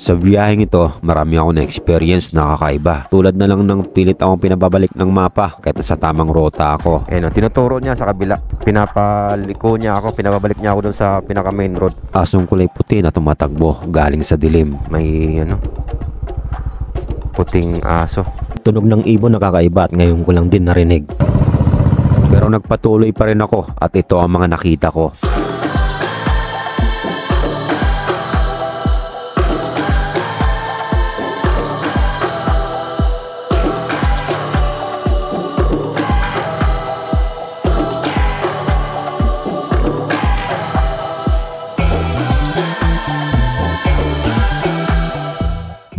Sa biyaheng ito, marami ako na experience na kakaiba. Tulad na lang ng pilit akong pinababalik ng mapa kahit sa tamang rota ako. Ayun, tinuturo niya sa kabila. Pinapaliko niya ako, pinababalik niya ako dun sa pinaka main road. Asong kulay puti na tumatakbo galing sa dilim. May puting aso. Tunog ng ibon na kakaiba at ngayon ko lang din narinig. Pero nagpatuloy pa rin ako at ito ang mga nakita ko.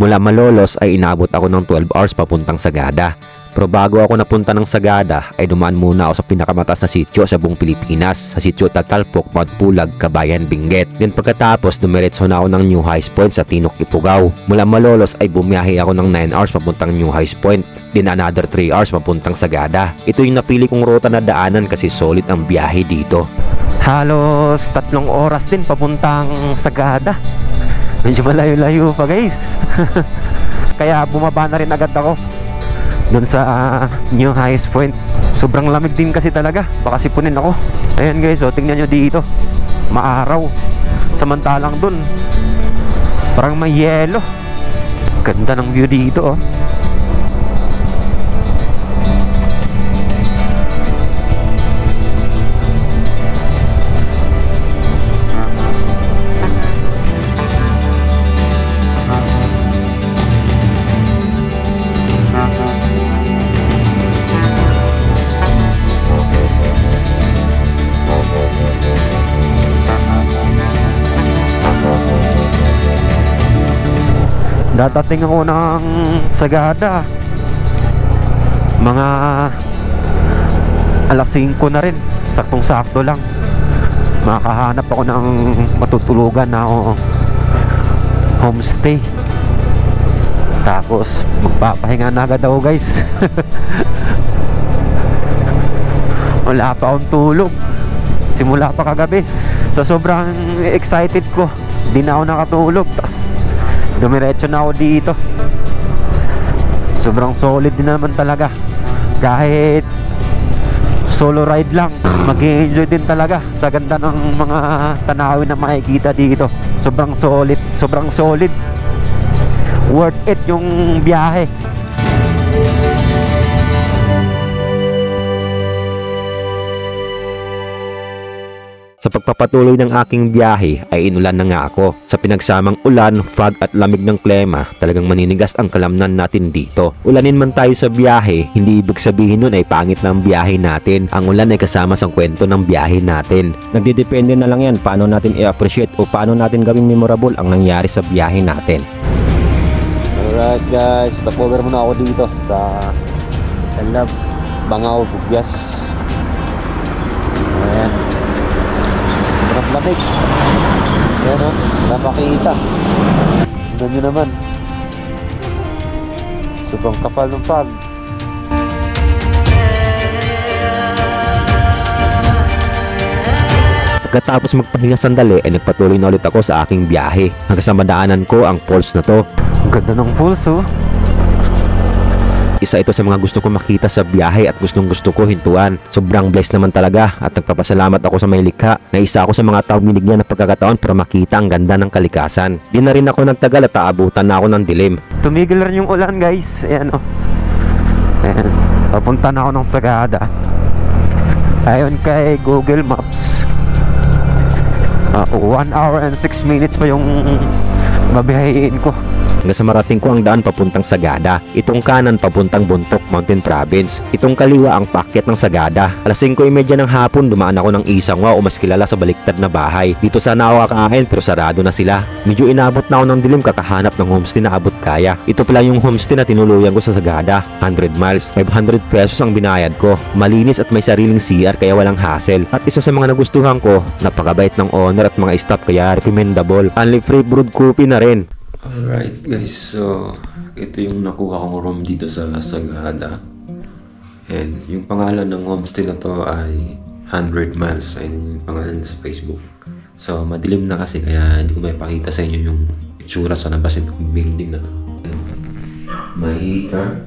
Mula Malolos ay inabot ako ng 12 hours papuntang Sagada. Pero bago ako napunta ng Sagada ay dumaan muna ako sa pinakamataas na sitio sa buong Pilipinas, sa sitio Tatalpok, Mount Pulag, Kabayan, Benguet. Then pagkatapos dumiretso na ako ng New Highs Point sa Tinok, Ifugao. Mula Malolos ay bumiyahe ako ng 9 hours papuntang New Highs Point. Then another 3 hours papuntang Sagada. Ito yung napili kong ruta na daanan kasi solid ang biyahe dito. Halos 3 oras din papuntang Sagada. Medyo malayo-layo pa guys. Kaya bumaba na rin agad ako dun sa New Highs Point. Sobrang lamig din kasi talaga, baka sipunin ako. Ayan guys, tingnan nyo dito, maaraw. Samantalang dun parang may yelo. Ganda ng view dito. Datating ako ng Sagada mga alas 5 na rin, saktong sakto lang. Makahanap ako ng matutulugan na homestay, tapos magpapahinga na agad ako guys. Wala pa akong tulog simula pa kagabi. Sa sobrang excited ko, di na ako nakatulog. Tapos dumiretso na ako dito. Sobrang solid din naman talaga. Kahit solo ride lang, mag-enjoy din talaga sa ganda ng mga tanawin na makikita dito. Sobrang solid. Worth it yung biyahe. Sa pagpapatuloy ng aking biyahe ay inulan na nga ako. Sa pinagsamang ulan, fog at lamig ng klima, talagang maninigas ang kalamnan natin dito. Ulanin man tayo sa biyahe, hindi ibig sabihin nun ay pangit na ang biyahe natin. Ang ulan ay kasama sa kwento ng biyahe natin. Nagdidepende na lang yan paano natin i-appreciate o paano natin gawing memorable ang nangyari sa biyahe natin. Alright guys, stopover muna ako dito sa Bangaw, Bugyas. Ayan. Sarap lamig. Ayan o, napakita. Tignan nyo naman. Sobrang kapal ng fog. Pagkatapos magpahinga sandali ay nagpatuloy na ulit ako sa aking biyahe. Hanggang sa madaanan ko ang falls na to. Ang ganda ng falls oh. Isa ito sa mga gusto ko makita sa biyahe at gustong gusto ko hintuan. Sobrang blessed naman talaga at nagpapasalamat ako sa may likha na isa ako sa mga taong binigyan ng pagkakataon para makita ang ganda ng kalikasan. Di na rin ako nagtagal at aabutan na ako ng dilim. Tumigil rin yung ulan guys. Ayan o. Ayan. Papunta na ako ng Sagada. Ayon kay Google Maps, 1 hour and 6 minutes pa yung mabiyahin ko. Hanggang sa marating ko ang daan papuntang Sagada. Itong kanan papuntang Bontoc Mountain Province. Itong kaliwa ang paakyat ng Sagada. Alas 5:30 ng hapon dumaan ako ng Isangwa o mas kilala sa baliktad na bahay. Dito sana ako kakain pero sarado na sila. Medyo inabot na ako ng dilim kakahanap ng homestay na abot kaya. Ito pala yung homestay na tinuluyan ko sa Sagada. 100 miles, 500 pesos ang binayad ko. Malinis at may sariling CR kaya walang hassle. At isa sa mga nagustuhan ko, napakabait ng owner at mga staff kaya recommendable. Only free brewed coffee na rin. Alright guys, so ito yung nakuha kong room dito sa Sagada. And yung pangalan ng homestay na to ay 100 miles. Ayun yung pangalan sa Facebook. So, madilim na kasi kaya hindi ko may pakita sa inyo yung itsura sa labas ng building na to. May heater.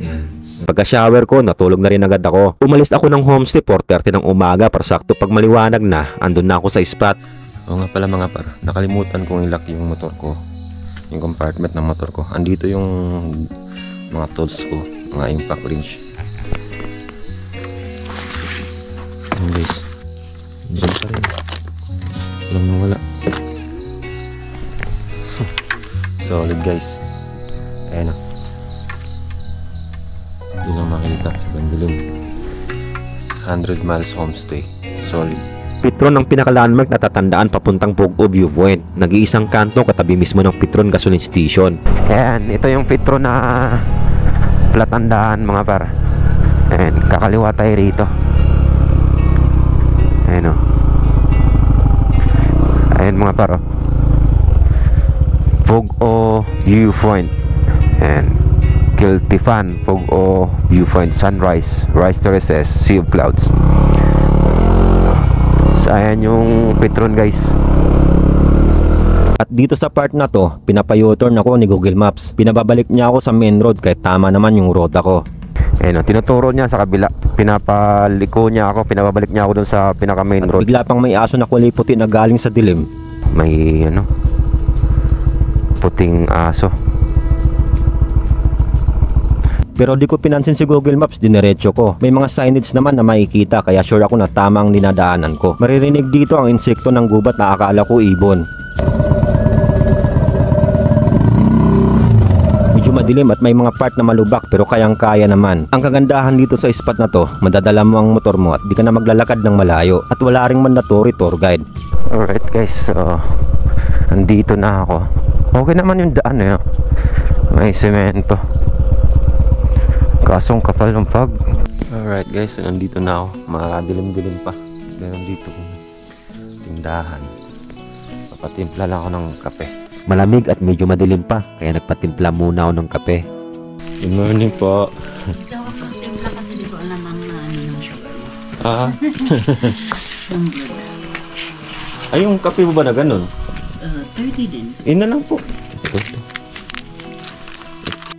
Yan. Pagka-shower ko, natulog na rin agad ako. Umalis ako ng homestay 4:30 ng umaga para sakto pag maliwanag na, andun na ako sa spot. Oo nga pala mga par, nakalimutan kong i-lock yung motor ko. Yung compartment ng motor ko. Andito yung mga tools ko, mga impact wrench. Ayan guys. Diyan pa rin. Walang nawala. Solid guys. Ayan na. Hindi lang makita sa bandilim. 100 miles homestay. Solid. Petron ang pinaka-landmark na tatandaan papuntang Pogo Viewpoint. Nag-iisang kanto katabi mismo ng Petron Gasoline Station. Ayan, ito yung Petron na platandaan mga par. Ayan, kakaliwa tayo rito. Ayan o. Ayan mga par o. Pogo Viewpoint. Ayan. Kiltifan, Pogo Viewpoint, Sunrise, Rise Terraces, Sea of Clouds. So, ayan yung Petron guys. At dito sa part na to, pinapa-U-turn ako ni Google Maps. Pinababalik niya ako sa main road kahit tama naman yung road ako. Ayan o, tinuturo niya sa kabila. Pinapaliko niya ako, pinababalik niya ako dun sa pinaka main At road. bigla pang may aso na kulay puti na galing sa dilim. May ano, puting aso. Pero di ko pinansin si Google Maps, dinerecho ko. May mga signage naman na makikita kaya sure ako na tama ang dinadaanan ko. Maririnig dito ang insekto ng gubat na akala ko ibon. Medyo madilim at may mga part na malubak pero kayang-kaya naman. Ang kagandahan dito sa spot na to, madadala mo ang motor mo at di ka na maglalakad ng malayo. At wala ring mandatory tour guide. Alright guys, so andito na ako. Okay naman yung daan eh. May semento. Kasong kapal ng fog. Alright guys, so nandito na ako. Madilim-dilim pa. Meron dito kong tindahan. Papatimpla lang ako ng kape. Malamig at medyo madilim pa, kaya nagpatimpla muna ako ng kape. Good morning po. Ikaw ako timpla kasi di ko alam ang ano ng sugar mo. Ah, Yung good. ay yung kape mo ba na ganun? 30 din. Ina lang po.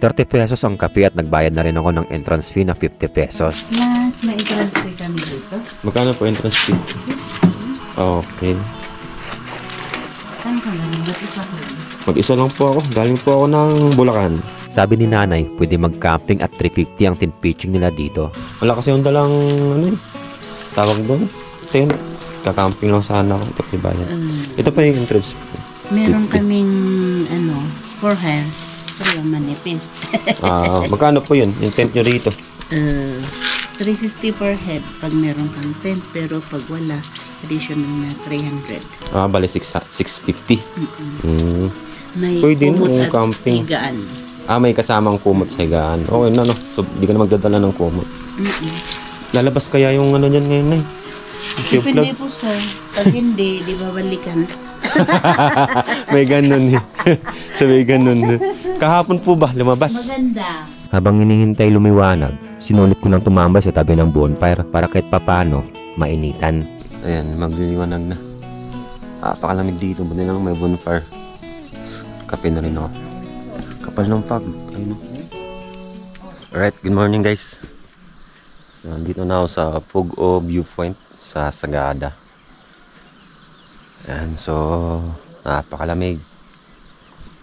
30 pesos ang kape at nagbayad na rin ako ng entrance fee na 50 pesos. Plus, may transfer kami dito. Magkano po entrance fee? Okay. Saan ka lang? Ba't isa ko? Mag-isa lang po ako. Galing po ako ng Bulacan. Sabi ni nanay, pwede mag-camping at 350 ang tent pitching nila dito. Wala kasi yung dalang, ano tawag doon? Tent. Kakamping lang sana ako. Ito bayad. Ito pa yung entrance fee. Meron kaming, forehead. Pero yung manipis. Magkano po yun? Yung tent nyo rito? 350 per head pag meron kang tent. Pero pag wala, additional na 300. Bali 650. May Pwede kumot yung at camping. higaan. May kasamang kumot sa higaan. Okay na no. So, di ka na magdadala ng kumot. Lalabas kaya yung ano dyan ngayon eh. Sea of Depende Clouds. po sir. Pag hindi, di babalikan. May ganun eh. So may ganun. Kahapon po ba lumabas? Maganda. Habang hinihintay lumiwanag, sinulit ko nang tumambay sa tabi ng bonfire para kahit papano mainitan. Ayan, magliliwanag na. Pakalamig dito, buti na lang may bonfire. Kape na rin ako. Kapal ng fog. Ayun. Alright, good morning guys. Nandito na ako sa Pogo Viewpoint sa Sagada. Ayan, so napakalamig.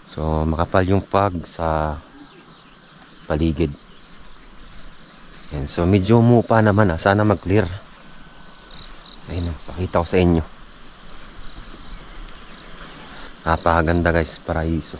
So makapal yung fog sa paligid. Ayan, so medyo umupa naman sana mag-clear. Ayun, pakita ko sa inyo. Napakaganda guys, paraiso.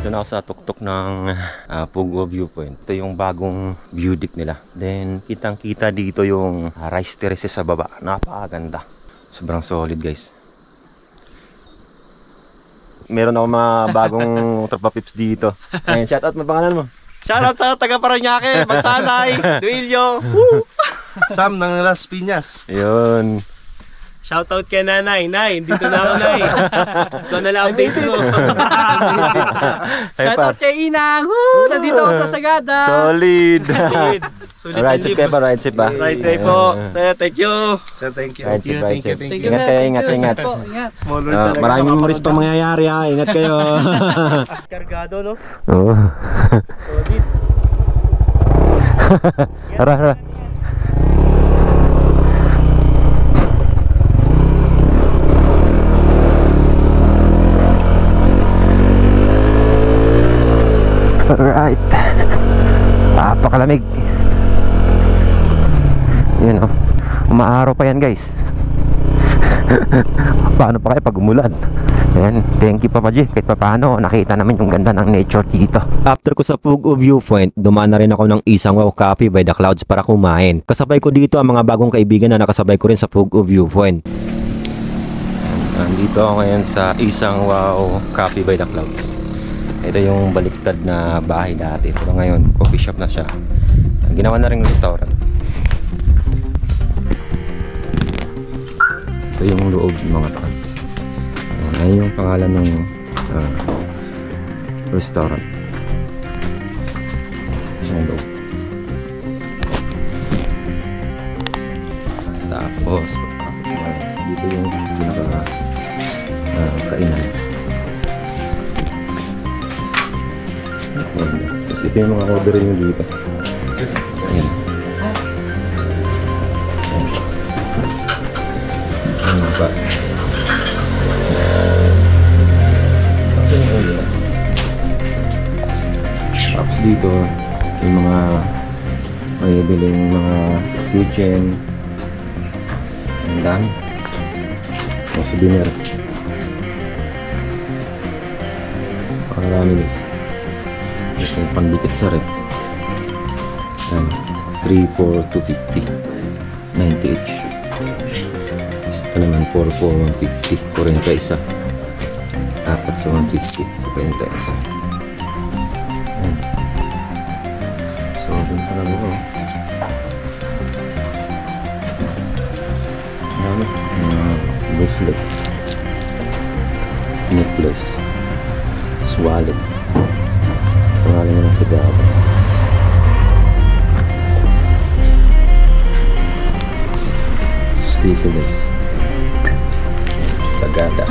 Dito na ako sa tuktok ng Pugo Viewpoint. Ito yung bagong view deck nila. Then, kitang-kita dito yung rice terraces sa baba. Napakaganda. Sobrang solid, guys. Meron ako mga bagong tropa pips dito. Ayun, shoutout mo, pangalan mo? Shoutout sa taga Paranaque, Magsalay, Duilio. Sam ng Las Piñas. Ayun. Shoutout kay Nanay. Nay, dito na ako, Nay. Ikaw na lang update mo. Shoutout kay Inang! Woo! Nandito ako sa Sagada! Solid. Sulit Ride safe pa, ride safe pa. Ride safe po. Sir, thank you. Sir, thank you. Ride safe, ride safe. Thank you, Ingat sir. kayo, Thank ingat, you. ingat. Po, ingat. Small world talaga. Maraming memories pa mangyayari ha. Ingat kayo. Kargado, no? Oo. Solid. Tara, tara. Alright. Napakalamig. Yun o. Umaaraw pa yan, guys. Paano pa kayo pag umulan? Ayan, thank you Papa G. Kahit pa paano, nakita namin yung ganda ng nature dito. After ko sa Pugo Viewpoint, dumaan na rin ako ng Isang Wow Coffee by the Clouds para kumain. Kasabay ko dito ang mga bagong kaibigan na nakasabay ko rin sa Pugo Viewpoint. Nandito ako ngayon sa Isang Wow Coffee by the Clouds. Ito yung baliktad na bahay dati, pero ngayon coffee shop na siya. Ginawa na rin restaurant. Ito yung loob mga tao. Ayun yung pangalan ng restaurant. Ito siya yung loob. Tapos dito yung pinaka kainan. Tapos ito yung mga order nyo dito. Ayan. Ayan ba? Tapos dito yung mga may biling mga kitchen. Ang dami. Mga souvenir. Parami guys. Ito yung pandikit sa rep. 3 for 250, 90 each. Ito naman 4 for 150, 40 isa. Apat sa 150, 40 isa. Ayan. So dun pa lang ako. Ano? Bracelet, necklace, wallet. Pangalan na sa Sagada. Stifles Sagada.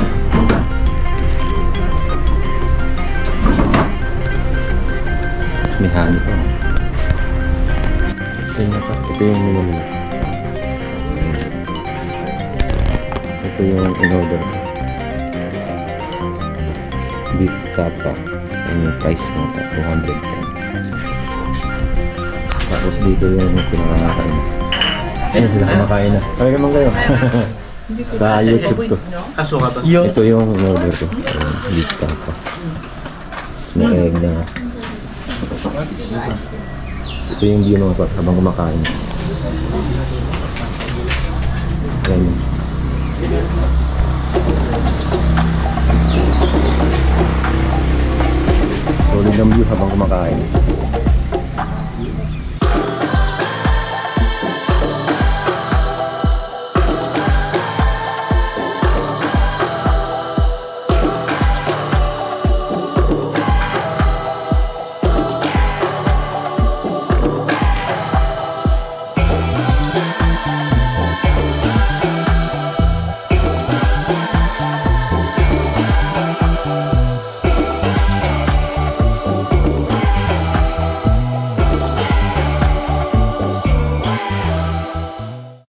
Mas may honey pa. Ito yung minuli. Ito yung in-order ko. Beef tapa. Yung price mo, 210. Tapos dito yung pinakakain. Ayun sila kumakain na. Kami naman kayo. Sa YouTube to. Ito yung in-order ko. Beef tapa. May egg na. So, ito yung view mga pat habang kumakain. Ayan. Solid ang view habang kumakain.